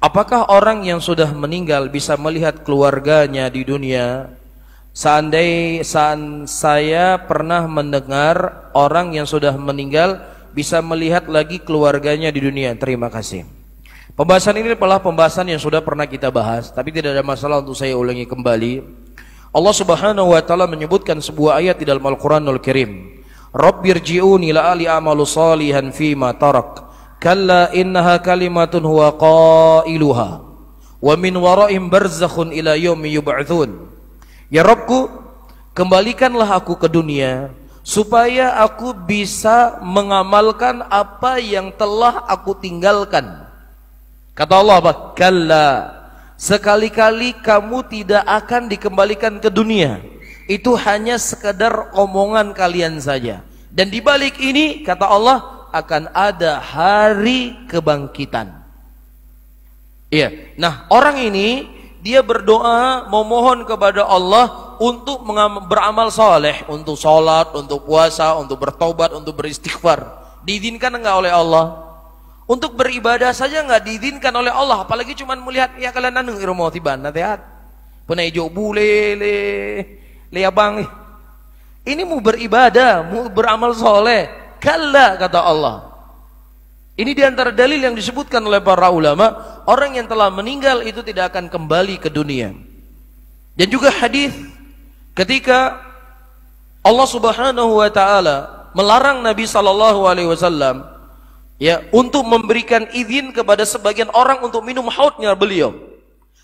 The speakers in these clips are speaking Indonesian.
apakah orang yang sudah meninggal bisa melihat keluarganya di dunia? Saya pernah mendengar orang yang sudah meninggal bisa melihat lagi keluarganya di dunia. Terima kasih. Pembahasan ini adalah pembahasan yang sudah pernah kita bahas, tapi tidak ada masalah untuk saya ulangi kembali. Allah Subhanahu wa taala menyebutkan sebuah ayat di dalam Al-Qur'anul Karim. Rabbirji'uni la'ali a'malu salihan fima tarak. Kalla innaha kalimatun huwa qailuha. Wa min wara'im barzakhun ila yaumi yub'atsun. Ya Rabbku, kembalikanlah aku ke dunia supaya aku bisa mengamalkan apa yang telah aku tinggalkan. Kata Allah apa? Kalla, sekali-kali kamu tidak akan dikembalikan ke dunia. Itu hanya sekedar omongan kalian saja. Dan di balik ini, kata Allah, akan ada hari kebangkitan. Iya. Nah, orang ini dia berdoa memohon kepada Allah untuk beramal soleh, untuk sholat, untuk puasa, untuk bertobat, untuk beristighfar. Diizinkan enggak oleh Allah? Untuk beribadah saja nggak diizinkan oleh Allah, apalagi cuma melihat ya kalian nanu irmo tiban nasihat. Punai jo bule le abang. Ini mau beribadah, mau beramal soleh. Kalla, kata Allah. Ini diantara dalil yang disebutkan oleh para ulama, orang yang telah meninggal itu tidak akan kembali ke dunia. Dan juga hadis ketika Allah Subhanahu wa taala melarang Nabi sallallahu alaihi wasallam ya, untuk memberikan izin kepada sebagian orang untuk minum haudnya beliau.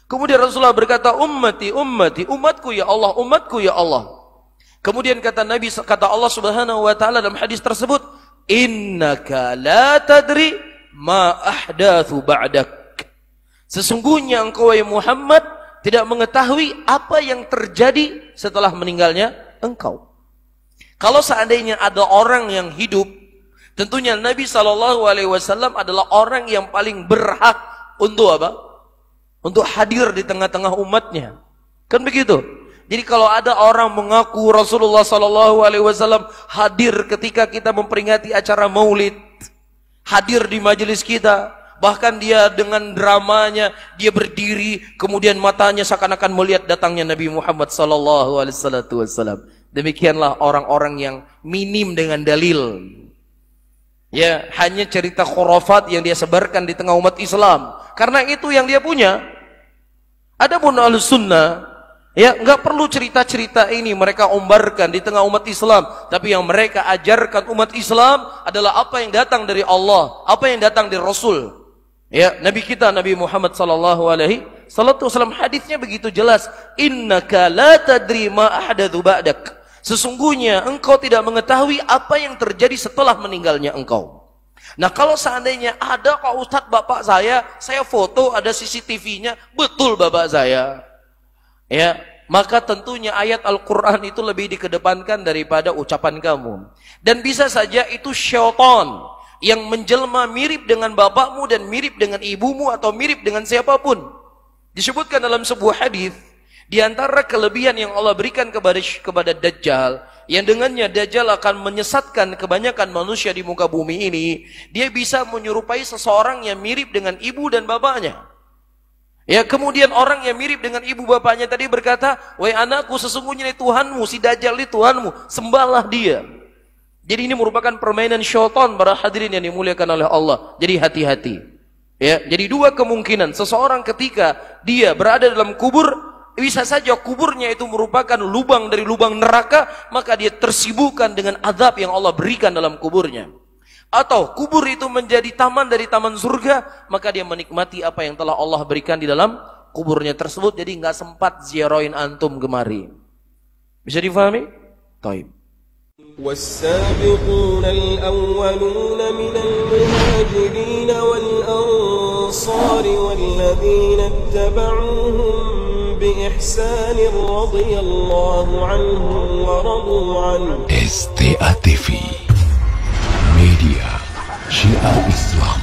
Kemudian Rasulullah berkata, ummati, ummati, umatku ya Allah, umatku ya Allah. Kemudian kata Allah Subhanahu wa taala dalam hadis tersebut, innaka la tadri ma ahdatsu ba'dak. Sesungguhnya engkau ya Muhammad tidak mengetahui apa yang terjadi setelah meninggalnya engkau. Kalau seandainya ada orang yang hidup, tentunya Nabi SAW adalah orang yang paling berhak untuk apa? Untuk hadir di tengah-tengah umatnya. Kan begitu? Jadi kalau ada orang mengaku Rasulullah SAW hadir ketika kita memperingati acara maulid, hadir di majelis kita, bahkan dia dengan dramanya, dia berdiri, kemudian matanya seakan-akan melihat datangnya Nabi Muhammad SAW. Demikianlah orang-orang yang minim dengan dalil. Ya, hanya cerita khurafat yang dia sebarkan di tengah umat Islam. Karena itu yang dia punya. Adapun Ahlus Sunnah, ya, enggak perlu cerita-cerita ini mereka ombarkan di tengah umat Islam. Tapi yang mereka ajarkan umat Islam adalah apa yang datang dari Allah, apa yang datang dari Rasul. Ya, Nabi kita Nabi Muhammad sallallahu alaihi wasallam, hadisnya begitu jelas. Innaka la tadri ma ahdatsu ba'dak. Sesungguhnya engkau tidak mengetahui apa yang terjadi setelah meninggalnya engkau. Nah, kalau seandainya ada Pak Ustadz bapak saya foto ada CCTV-nya, betul bapak saya. Ya, maka tentunya ayat Al-Qur'an itu lebih dikedepankan daripada ucapan kamu. Dan bisa saja itu syaitan yang menjelma mirip dengan bapakmu dan mirip dengan ibumu atau mirip dengan siapapun. Disebutkan dalam sebuah hadis, di antara kelebihan yang Allah berikan kepada Dajjal, yang dengannya Dajjal akan menyesatkan kebanyakan manusia di muka bumi ini, dia bisa menyerupai seseorang yang mirip dengan ibu dan bapaknya. Ya, kemudian orang yang mirip dengan ibu bapaknya tadi berkata, wahai anakku, sesungguhnya ini Tuhanmu, si Dajjal ini Tuhanmu, sembahlah dia. Jadi ini merupakan permainan syaitan para hadirin yang dimuliakan oleh Allah. Jadi hati-hati. Ya, jadi dua kemungkinan, seseorang ketika dia berada dalam kubur, bisa saja kuburnya itu merupakan lubang dari lubang neraka, maka dia tersibukkan dengan azab yang Allah berikan dalam kuburnya. Atau kubur itu menjadi taman dari taman surga, maka dia menikmati apa yang telah Allah berikan di dalam kuburnya tersebut. Jadi nggak sempat ziarahin antum gemari. Bisa difahami? Taib. والسابقون الأولون من المهاجرين والأنصار والذين اتبعوهم بإحسان رضي الله عنهم ورضوا عنه. STA TV Media Syiar Islam.